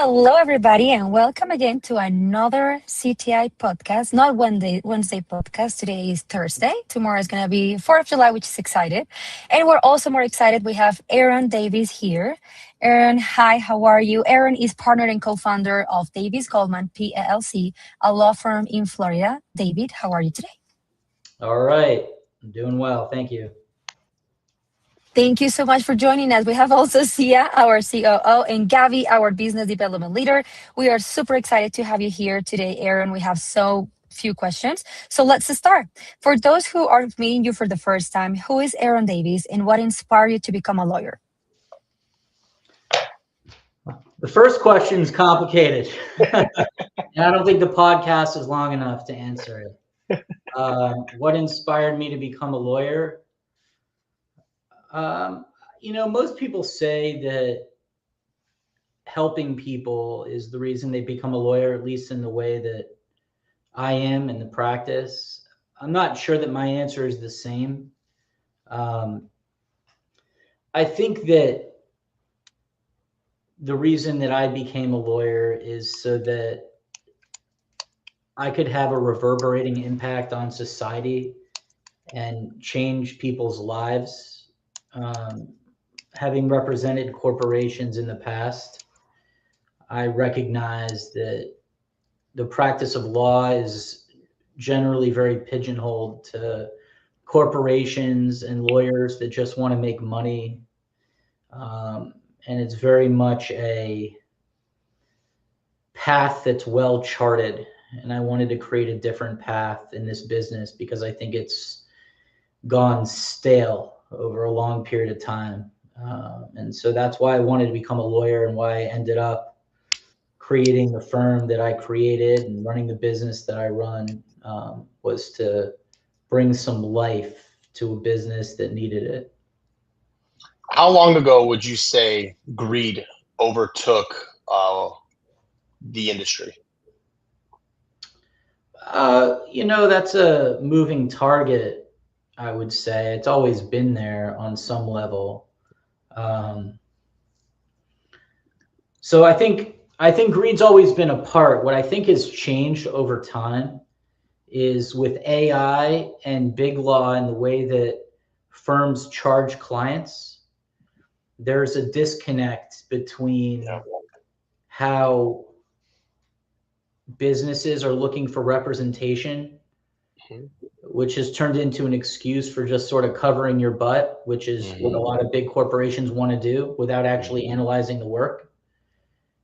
Hello, everybody, and welcome again to another CTI podcast. Not Wednesday podcast. Today is Thursday. Tomorrow is going to be 4th of July, which is excited. And we're also more excited. We have Aaron Davies here. Aaron, hi, how are you? Aaron is partner and co-founder of Davies Goldman PLC, a law firm in Florida. David, how are you today? All right. I'm doing well. Thank you. Thank you so much for joining us. We have also Sia, our COO, and Gavi, our business development leader. We are super excited to have you here today, Aaron. We have so few questions. So let's start. For those who are meeting you for the first time, who is Aaron Davies and what inspired you to become a lawyer? The first question is complicated. And I don't think the podcast is long enough to answer it. What inspired me to become a lawyer? Most people say that helping people is the reason they become a lawyer, at least in the way that I am in the practice. I'm not sure that my answer is the same. I think that the reason that I became a lawyer is so that I could have a reverberating impact on society and change people's lives. Having represented corporations in the past, I recognize that the practice of law is generally very pigeonholed to corporations and lawyers that just want to make money. And it's very much a path that's well charted. And I wanted to create a different path in this business because I think it's gone stale over a long period of time. And so that's why I wanted to become a lawyer and why I ended up creating the firm that I created and running the business that I run, was to bring some life to a business that needed it. How long ago would you say greed overtook the industry? That's a moving target. I would say it's always been there on some level. So I think greed's always been a part. What I think has changed over time is with AI and big law and the way that firms charge clients, there's a disconnect between how businesses are looking for representation, which has turned into an excuse for just sort of covering your butt, which is what a lot of big corporations want to do without actually analyzing the work.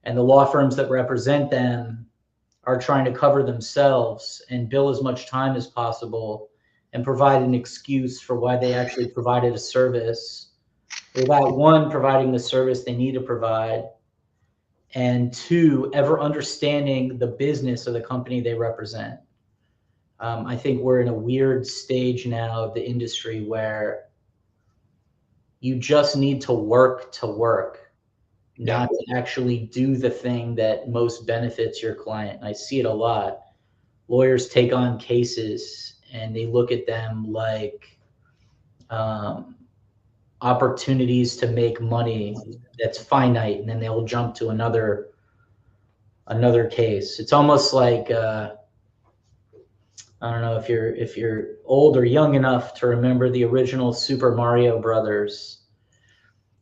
And the law firms that represent them are trying to cover themselves and bill as much time as possible and provide an excuse for why they actually provided a service without, one, providing the service they need to provide, and two, ever understanding the business of the company they represent. I think we're in a weird stage now of the industry where you just need to work, not to actually do the thing that most benefits your client. I see it a lot. Lawyers take on cases and they look at them like opportunities to make money that's finite, and then they'll jump to another case. It's almost like I don't know if you're old or young enough to remember the original Super Mario Brothers,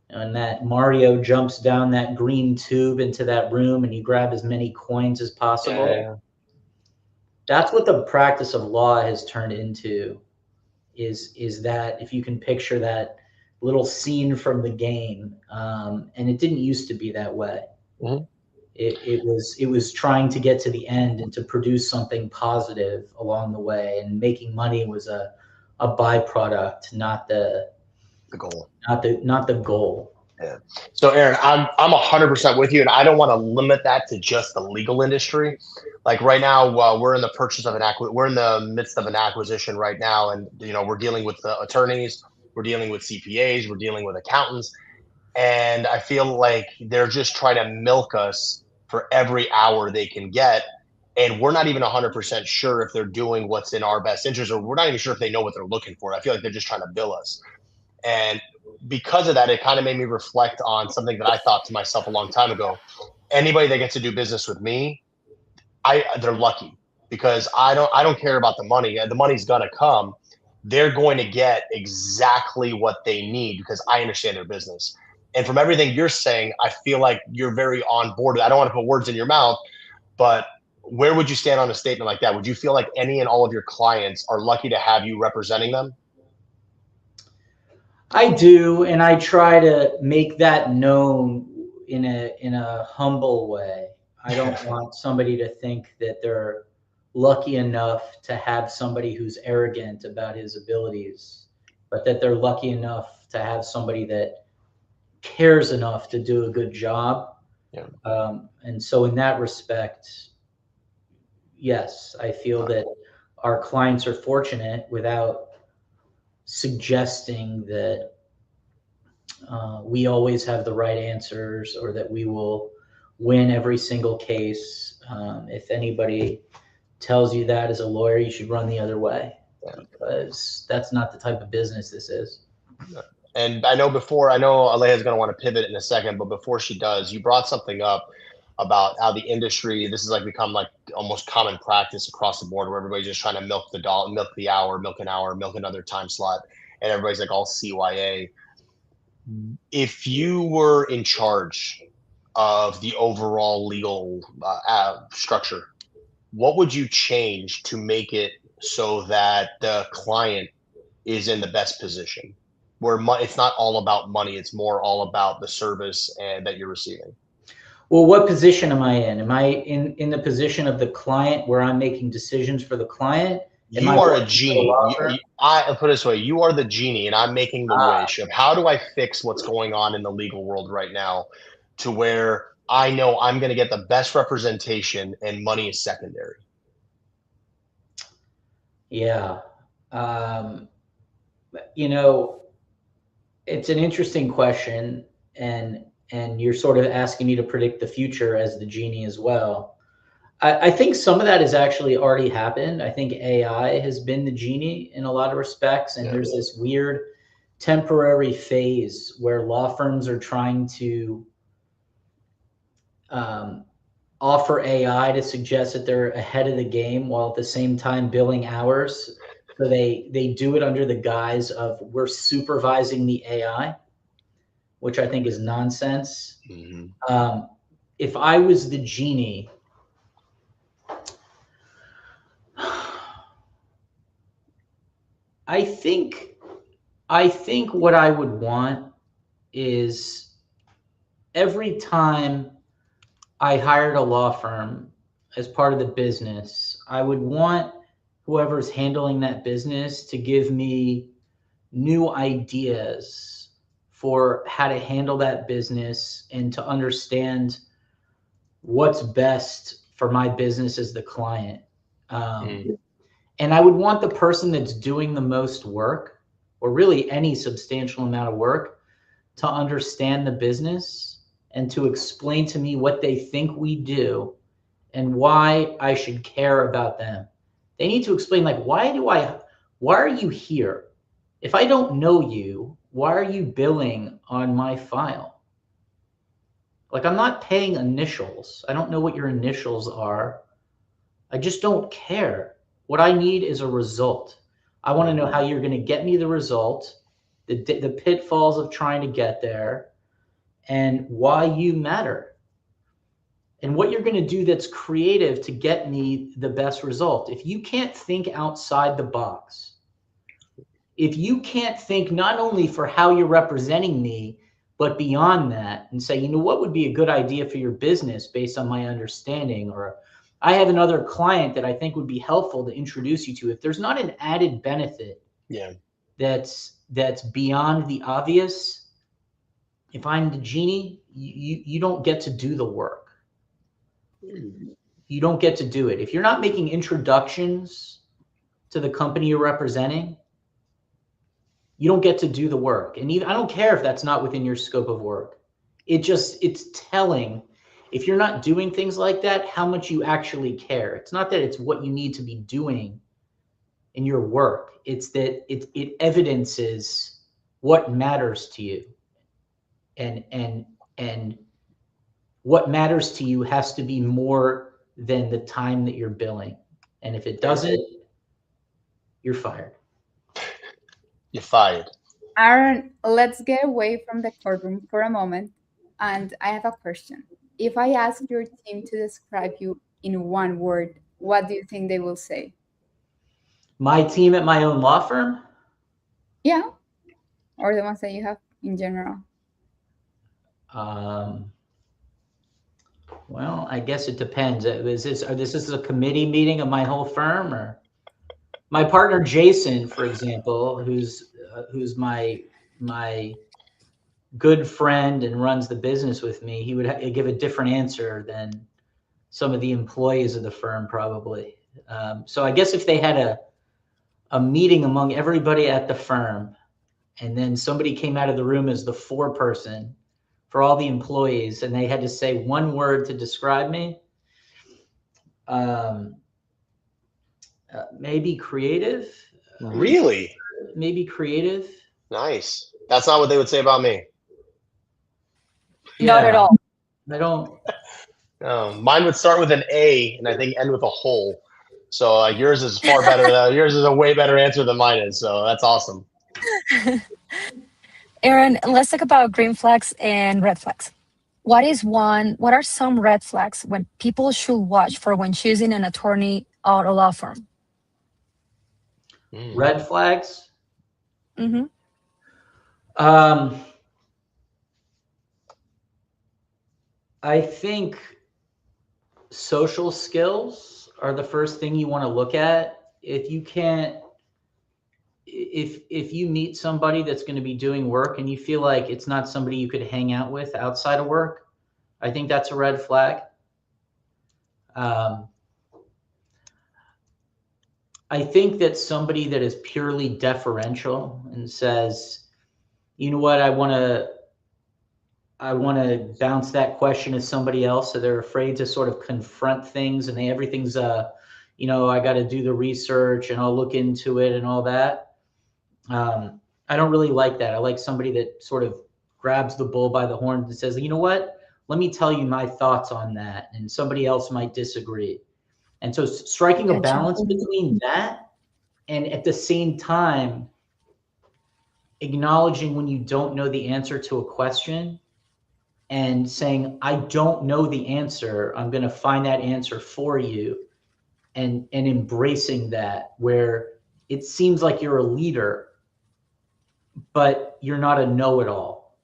and that Mario jumps down that green tube into that room and you grab as many coins as possible. Yeah. That's what the practice of law has turned into, is that if you can picture that little scene from the game, and it didn't used to be that way. Mm-hmm. It was trying to get to the end and to produce something positive along the way, and making money was a byproduct, not the goal. Not the goal. Yeah. So Aaron, I'm 100% with you, and I don't want to limit that to just the legal industry. Like right now, we're in the we're in the midst of an acquisition right now, and we're dealing with the attorneys, we're dealing with CPAs, we're dealing with accountants, and I feel like they're just trying to milk us for every hour they can get, and we're not even 100% sure if they're doing what's in our best interest, or we're not even sure if they know what they're looking for. I feel like they're just trying to bill us. And because of that, it kind of made me reflect on something that I thought to myself a long time ago. anybody that gets to do business with me, they're lucky, because I don't care about the money. The money's gonna come. They're going to get exactly what they need because I understand their business. And from everything you're saying, I feel like you're very on board. I don't want to put words in your mouth, but where would you stand on a statement like that? Would you feel like any and all of your clients are lucky to have you representing them? I do, and I try to make that known in a humble way. I don't want somebody to think that they're lucky enough to have somebody who's arrogant about his abilities, but that they're lucky enough to have somebody that cares enough to do a good job. Yeah. And so in that respect, yes, I feel that our clients are fortunate, without suggesting that we always have the right answers or that we will win every single case. If anybody tells you that as a lawyer, you should run the other way, because that's not the type of business this is. And I know Aleja's going to want to pivot in a second, but before she does, you brought something up about how the industry, this is like become like almost common practice across the board, where everybody's just trying to milk the hour, milk an hour, milk another time slot, and everybody's like all CYA. If you were in charge of the overall legal structure, what would you change to make it so that the client is in the best position, where it's not all about money, it's more all about the service that you're receiving? Well, what position am I in? Am I in the position of the client, where I'm making decisions for the client? You are a genie. I'll put it this way: you are the genie, and I'm making the wish of how do I fix what's going on in the legal world right now, to where I know I'm going to get the best representation and money is secondary. Yeah. It's an interesting question, and you're sort of asking me to predict the future as the genie as well. I think some of that has actually already happened. I think AI has been the genie in a lot of respects, and there's this weird temporary phase where law firms are trying to offer AI to suggest that they're ahead of the game, while at the same time billing hours. So they do it under the guise of, we're supervising the AI, which I think is nonsense. Mm-hmm. If I was the genie, I think what I would want is, every time I hired a law firm as part of the business, I would want whoever's handling that business to give me new ideas for how to handle that business and to understand what's best for my business as the client. And I would want the person that's doing the most work, or really any substantial amount of work, to understand the business and to explain to me what they think we do and why I should care about them. They need to explain, like, why are you here? If I don't know you, why are you billing on my file? Like, I'm not paying initials. I don't know what your initials are. I just don't care. What I need is a result. I want to know how you're going to get me the result, the pitfalls of trying to get there, and why you matter, and what you're going to do that's creative to get me the best result. If you can't think outside the box, if you can't think not only for how you're representing me, but beyond that, and say, what would be a good idea for your business based on my understanding, or I have another client that I think would be helpful to introduce you to. If there's not an added benefit that's beyond the obvious, if I'm the genie, you don't get to do the work. You don't get to do it. If you're not making introductions to the company you're representing, you don't get to do the work. And even, I don't care if that's not within your scope of work. It's telling, if you're not doing things like that, how much you actually care. It's not that it's what you need to be doing in your work. It's that it evidences what matters to you. And what matters to you has to be more than the time that you're billing. And if it doesn't, you're fired. You're fired. Aaron, let's get away from the courtroom for a moment. And I have a question. If I ask your team to describe you in one word, what do you think they will say? My team at my own law firm? Yeah. Or the ones that you have in general? Well, I guess it depends. This is a committee meeting of my whole firm, or my partner Jason, for example, who's my good friend and runs the business with me. He would give a different answer than some of the employees of the firm, probably. So I guess if they had a meeting among everybody at the firm, and then somebody came out of the room as the foreperson for all the employees, and they had to say one word to describe me, maybe creative. Really? Maybe creative. Nice. That's not what they would say about me. Not at all. I don't. Mine would start with an A and I think end with a hole. So yours is far better. Yours is a way better answer than mine is. So that's awesome. Aaron, let's talk about green flags and red flags. What are some red flags when people should watch for when choosing an attorney or a law firm? Red flags? Mm-hmm. I think social skills are the first thing you want to look at. If you meet somebody that's going to be doing work and you feel like it's not somebody you could hang out with outside of work, I think that's a red flag. I think that somebody that is purely deferential and says, you know what, I want to bounce that question to somebody else. So they're afraid to sort of confront things, and everything's I got to do the research and I'll look into it and all that. I don't really like that. I like somebody that sort of grabs the bull by the horns and says, you know what, let me tell you my thoughts on that. And somebody else might disagree. And so striking a balance between that and at the same time acknowledging when you don't know the answer to a question and saying, I don't know the answer, I'm going to find that answer for you, and embracing that, where it seems like you're a leader, but you're not a know-it-all.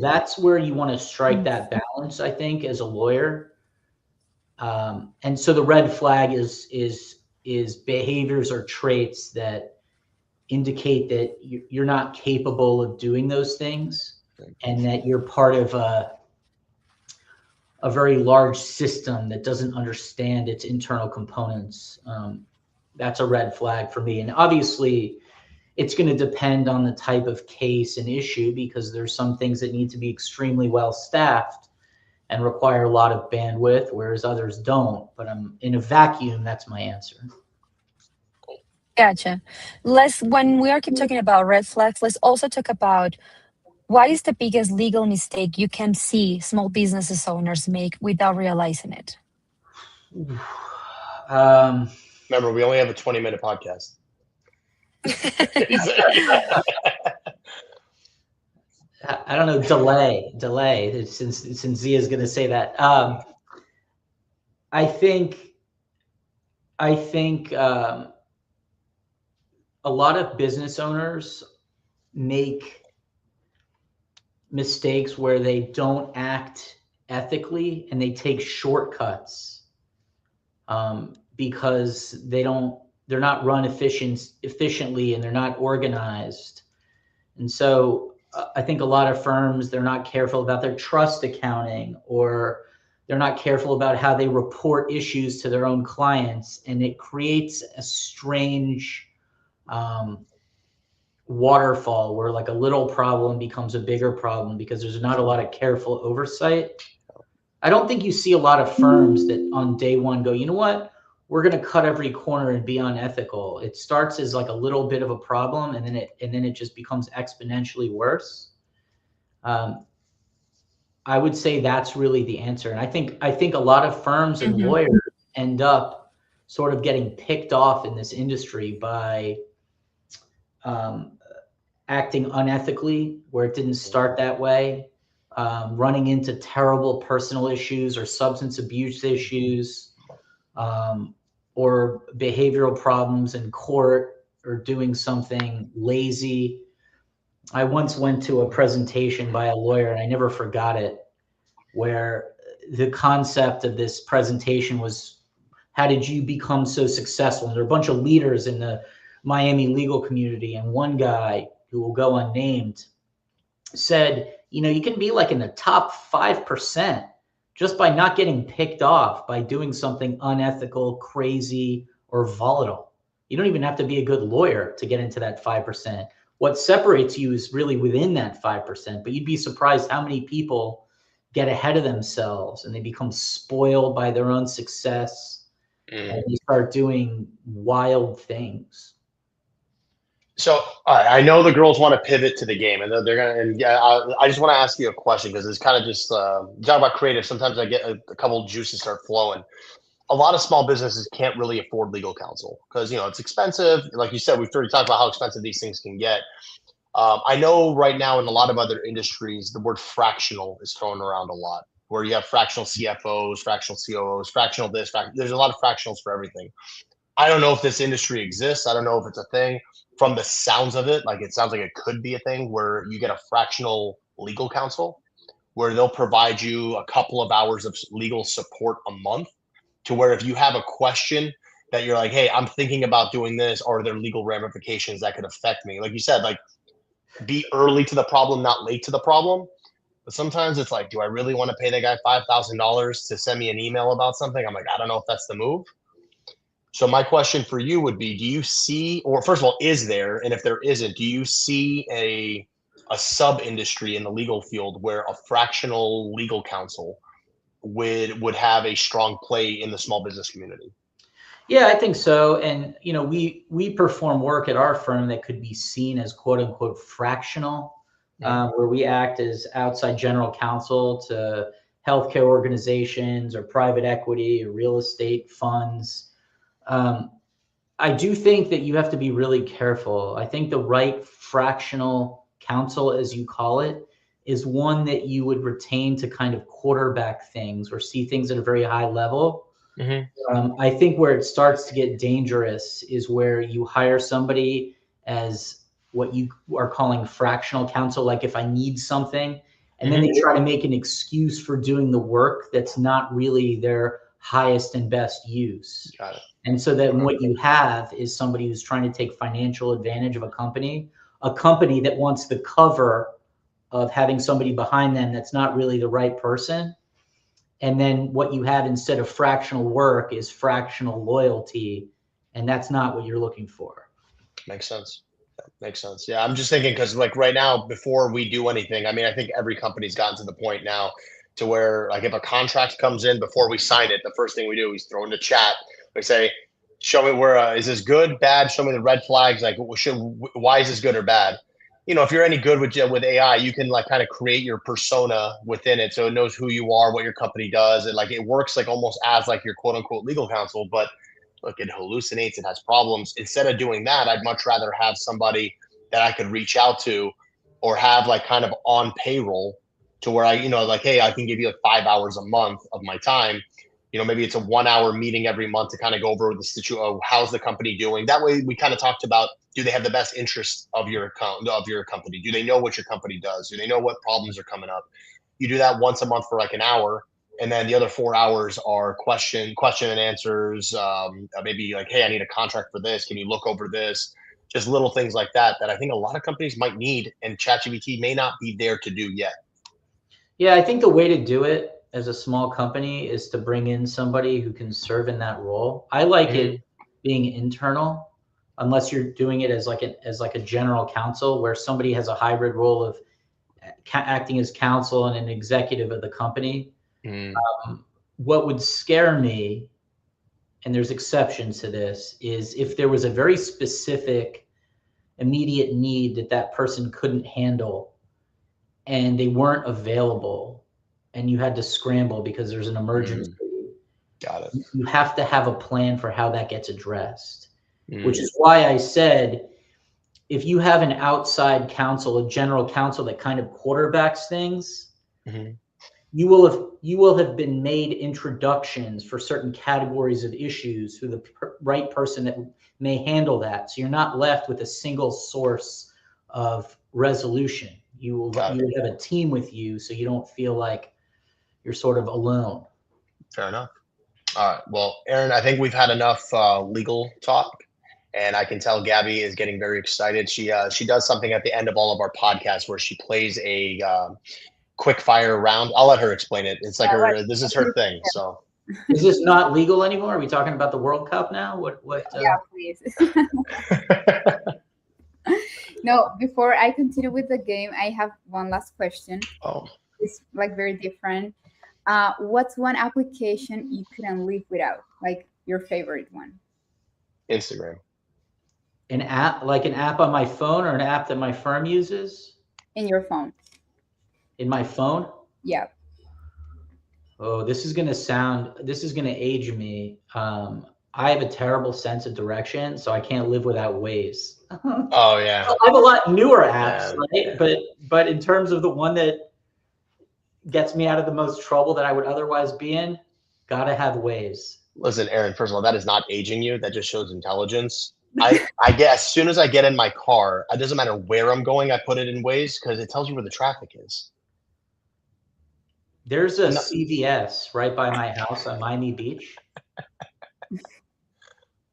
That's where you want to strike that balance, I think, as a lawyer. And so the red flag is behaviors or traits that indicate that you're not capable of doing those things, and that you're part of a very large system that doesn't understand its internal components. That's a red flag for me. And obviously it's going to depend on the type of case and issue, because there's some things that need to be extremely well staffed and require a lot of bandwidth, whereas others don't. But in a vacuum, that's my answer. Gotcha. When we are keep talking about red flags, let's also talk about what is the biggest legal mistake you can see small businesses owners make without realizing it? Remember, we only have a 20-minute podcast. I don't know, delay, since Zia is going to say that. I think a lot of business owners make mistakes where they don't act ethically and they take shortcuts because they're not run efficiently, and they're not organized. And so I think a lot of firms, they're not careful about their trust accounting, or they're not careful about how they report issues to their own clients. And it creates a strange waterfall where like a little problem becomes a bigger problem because there's not a lot of careful oversight. I don't think you see a lot of firms that on day one go, you know what, we're going to cut every corner and be unethical. It starts as like a little bit of a problem, and then it just becomes exponentially worse. I would say that's really the answer. And I think a lot of firms and lawyers end up sort of getting picked off in this industry by acting unethically where it didn't start that way, running into terrible personal issues or substance abuse issues, or behavioral problems in court, or doing something lazy. I once went to a presentation by a lawyer, and I never forgot it, where the concept of this presentation was, how did you become so successful? And there are a bunch of leaders in the Miami legal community, and one guy, who will go unnamed, said, you can be like in the top 5% just by not getting picked off by doing something unethical, crazy, or volatile. You don't even have to be a good lawyer to get into that 5%. What separates you is really within that 5%, but you'd be surprised how many people get ahead of themselves and they become spoiled by their own success and they start doing wild things. So I know the girls want to pivot to the game, and they're gonna. And yeah, I just want to ask you a question because it's kind of just talk about creative. Sometimes I get a couple juices start flowing. A lot of small businesses can't really afford legal counsel because it's expensive. Like you said, we've already talked about how expensive these things can get. I know right now in a lot of other industries, the word fractional is thrown around a lot, where you have fractional CFOs, fractional COOs, fractional this. There's a lot of fractionals for everything. I don't know if this industry exists. I don't know if it's a thing. From the sounds of it, like it sounds like it could be a thing where you get a fractional legal counsel where they'll provide you a couple of hours of legal support a month, to where if you have a question that you're like, hey, I'm thinking about doing this, or are there legal ramifications that could affect me? Like you said, like be early to the problem, not late to the problem. But sometimes it's like, do I really want to pay that guy $5,000 to send me an email about something? I'm like, I don't know if that's the move. So my question for you would be, do you see, or first of all, is there, and if there isn't, do you see a sub-industry in the legal field where a fractional legal counsel would have a strong play in the small business community? Yeah, I think so. And, we perform work at our firm that could be seen as quote unquote fractional, where we act as outside general counsel to healthcare organizations or private equity or real estate funds. I do think that you have to be really careful. I think the right fractional counsel, as you call it, is one that you would retain to kind of quarterback things or see things at a very high level. I think where it starts to get dangerous is where you hire somebody as what you are calling fractional counsel, like if I need something, and then they try to make an excuse for doing the work that's not really their highest and best use. Got it. And so then what you have is somebody who's trying to take financial advantage of a company that wants the cover of having somebody behind them that's not really the right person. And then what you have instead of fractional work is fractional loyalty. And that's not what you're looking for. Makes sense. Makes sense. Yeah, I'm just thinking because like right now, before we do anything, I mean, I think every company's gotten to the point now to where like if a contract comes in, before we sign it, the first thing we do is throw in the chat. We say, show me where, is this good, bad? Show me the red flags. Like why is this good or bad? If you're any good with AI, you can like kind of create your persona within it. So it knows who you are, what your company does. And like, it works like almost as like your quote unquote legal counsel, but look, it hallucinates, it has problems. Instead of doing that, I'd much rather have somebody that I could reach out to or have like kind of on payroll to where I, like, hey, I can give you like 5 hours a month of my time. Maybe it's a 1 hour meeting every month to kind of go over the situation. How's the company doing? That way we kind of talked about, do they have the best interest of your company? Do they know what your company does? Do they know what problems are coming up? You do that once a month for like an hour. And then the other 4 hours are question and answers. Maybe like, hey, I need a contract for this. Can you look over this? Just little things like that I think a lot of companies might need, and ChatGPT may not be there to do yet. Yeah, I think the way to do it as a small company is to bring in somebody who can serve in that role. I like it being internal, unless you're doing it as like a general counsel where somebody has a hybrid role of acting as counsel and an executive of the company. What would scare me, and there's exceptions to this, is if there was a very specific immediate need that person couldn't handle and they weren't available and you had to scramble because there's an emergency. Got it. You have to have a plan for how that gets addressed, which is why I said, if you have an outside counsel, a general counsel that kind of quarterbacks things, you will have been made introductions for certain categories of issues through the right person that may handle that. So you're not left with a single source of resolution. You will have a team with you, so you don't feel like you're sort of alone. Fair enough. All right. Well, Aaron, I think we've had enough legal talk, and I can tell Gabby is getting very excited. She does something at the end of all of our podcasts where she plays a quick fire round. I'll let her explain it. It's like this is her thing. So, is this not legal anymore? Are we talking about the World Cup now? What? Yeah, please. No, before I continue with the game, I have one last question. Oh, It's like very different. What's one application you couldn't live without? Like your favorite one? Instagram. An app, like an app on my phone, or an app that my firm uses? In your phone? In my phone? Yeah. Oh, this is gonna age me. I have a terrible sense of direction, so I can't live without Waze. Oh yeah. I have a lot newer apps, right? But in terms of the one that gets me out of the most trouble that I would otherwise be in, gotta have Waze. Listen, Aaron, first of all, that is not aging you. That just shows intelligence. I get, as soon as I get in my car, it doesn't matter where I'm going, I put it in Waze because it tells you where the traffic is. There's a CVS right by my house on Miami Beach.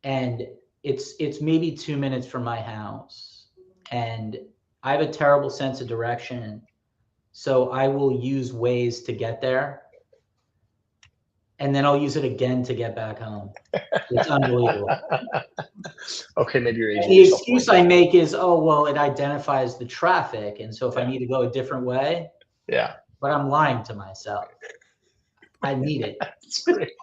And it's maybe 2 minutes from my house. And I have a terrible sense of direction. So I will use Waze to get there. And then I'll use it again to get back home. It's unbelievable. Okay, maybe you're aging. The excuse I make is, oh, well, it identifies the traffic. And so if I need to go a different way, but I'm lying to myself. I need it. That's great.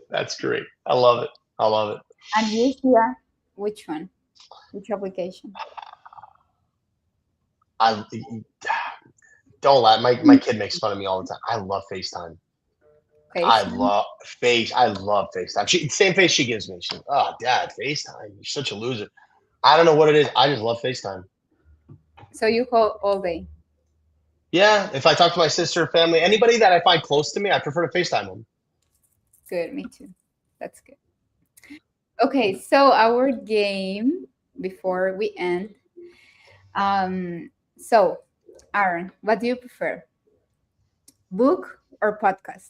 That's great. I love it. I love it. And Lucia, which one? Which application? Don't lie. My kid makes fun of me all the time. I love FaceTime. I love FaceTime. Same face she gives me. She's, oh, Dad, FaceTime. You're such a loser. I don't know what it is. I just love FaceTime. So you call all day? Yeah. If I talk to my sister, family, anybody that I find close to me, I prefer to FaceTime them. Good. Me too. That's good. Okay. So our game, before we end. So, Aaron, what do you prefer? Book or podcast?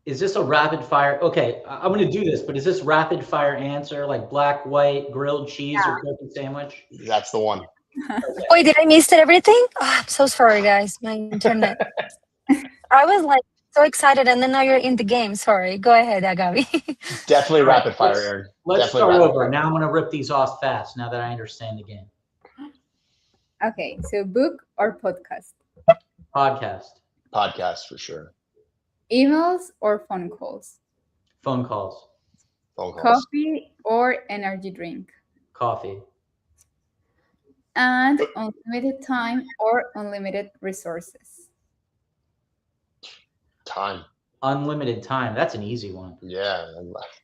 Is this a rapid fire? Okay, I'm going to do this, but is this rapid fire answer like black, white, grilled cheese, or turkey sandwich? That's the one. Wait, did I miss everything? Oh, I'm so sorry, guys. My internet. I was like so excited, and then now you're in the game. Sorry. Go ahead, Agavi. Definitely rapid fire, Aaron. Let's start over. Now I'm going to rip these off fast now that I understand the game. Okay, so book or podcast? Podcast. Podcast for sure. Emails or phone calls? Phone calls. Phone calls. Coffee or energy drink? Coffee. And unlimited time or unlimited resources? Time. Unlimited time. That's an easy one. Yeah,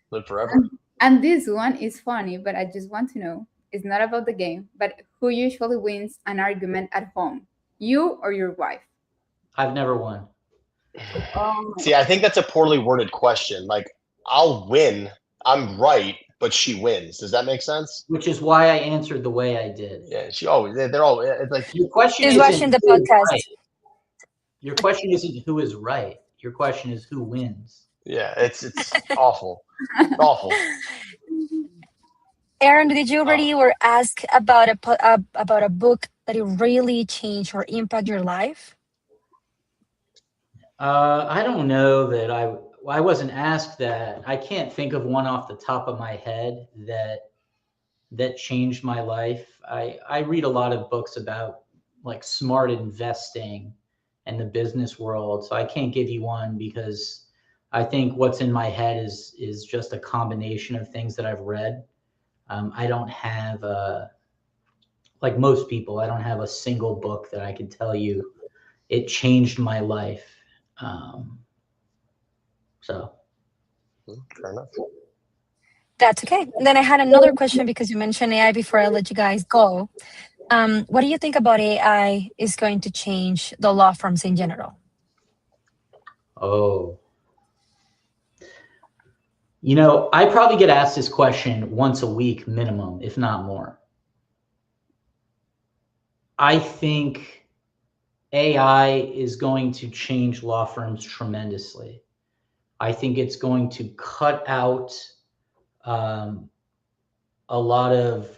live forever. And this one is funny, but I just want to know, it's not about the game, but who usually wins an argument at home? You or your wife? I've never won. See, I think that's a poorly worded question. Like, I'll win. I'm right, but she wins. Does that make sense? Which is why I answered the way I did. Yeah, they're all it's like your question is watching the podcast. Right. Your question isn't who is right. Your question is who wins. Yeah, it's awful. Awful. Aaron, did you already were asked about a book that it really changed or impact your life? I don't know that I wasn't asked that. I can't think of one off the top of my head that changed my life. I read a lot of books about like smart investing and the business world, so I can't give you one because I think what's in my head is just a combination of things that I've read. I don't have like most people, I don't have a single book that I could tell you it changed my life. So. Fair enough. That's okay. And then I had another question because you mentioned AI before I let you guys go. What do you think about AI is going to change the law firms in general? Oh. I probably get asked this question once a week minimum, if not more. I think AI is going to change law firms tremendously. I think it's going to cut out a lot of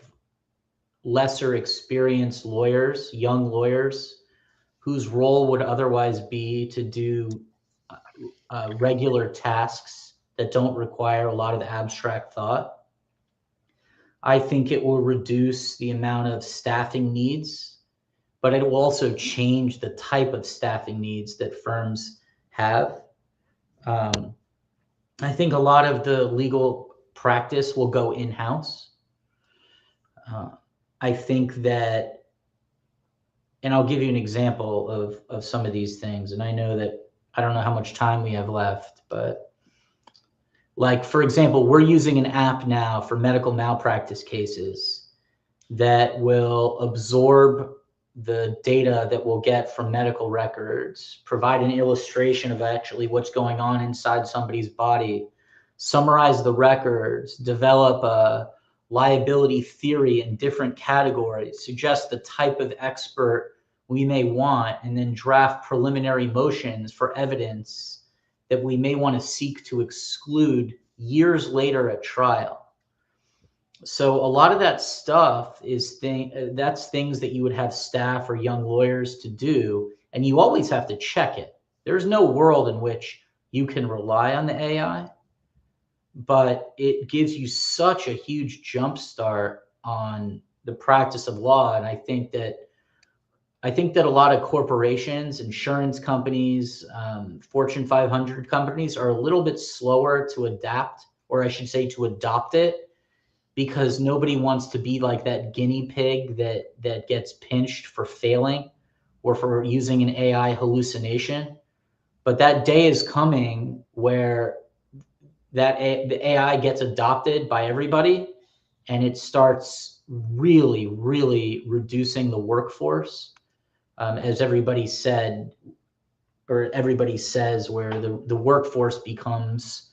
lesser experienced lawyers, young lawyers, whose role would otherwise be to do regular tasks that don't require a lot of abstract thought. I think it will reduce the amount of staffing needs, but it will also change the type of staffing needs that firms have. I think a lot of the legal practice will go in-house. I think that, and I'll give you an example of some of these things, and I know that I don't know how much time we have left, but like, for example, we're using an app now for medical malpractice cases that will absorb the data that we'll get from medical records, provide an illustration of actually what's going on inside somebody's body, summarize the records, develop a liability theory in different categories, suggest the type of expert we may want, and then draft preliminary motions for evidence that we may want to seek to exclude years later at trial. So a lot of that stuff is that's things that you would have staff or young lawyers to do, and you always have to check it. There's no world in which you can rely on the AI, but it gives you such a huge jump start on the practice of law. And I think that a lot of corporations, insurance companies, Fortune 500 companies are a little bit slower to adapt, or I should say to adopt it, because nobody wants to be like that guinea pig that gets pinched for failing or for using an AI hallucination. But that day is coming where the AI gets adopted by everybody, and it starts really, really reducing the workforce. As everybody said, or everybody says, where the workforce becomes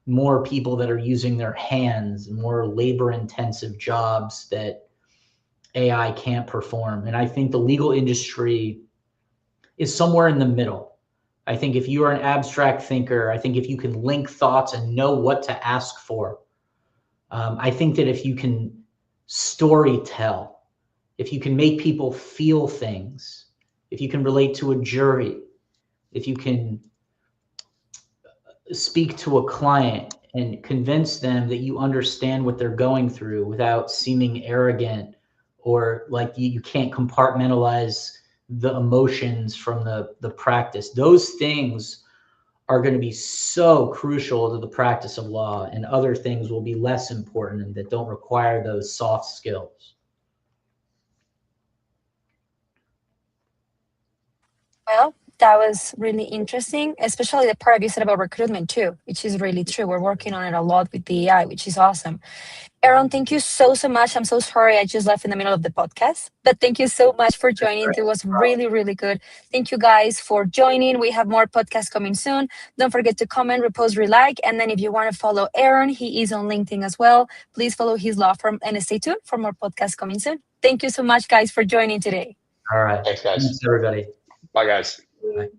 more people that are using their hands, more labor-intensive jobs that AI can't perform. And I think the legal industry is somewhere in the middle. I think if you are an abstract thinker, I think if you can link thoughts and know what to ask for, I think that if you can story tell, if you can make people feel things, if you can relate to a jury, if you can speak to a client and convince them that you understand what they're going through without seeming arrogant or like you can't compartmentalize the emotions from the practice, those things are going to be so crucial to the practice of law, and other things will be less important and that don't require those soft skills. Well, that was really interesting, especially the part you said about recruitment too, which is really true. We're working on it a lot with the AI, which is awesome. Aaron, thank you so much. I'm so sorry I just left in the middle of the podcast, but thank you so much for joining. It was really, really good. Thank you guys for joining. We have more podcasts coming soon. Don't forget to comment, repost, relike. And then if you want to follow Aaron, he is on LinkedIn as well. Please follow his law firm and stay tuned for more podcasts coming soon. Thank you so much, guys, for joining today. All right. Thanks, guys. Thanks, everybody. Bye, guys. Bye.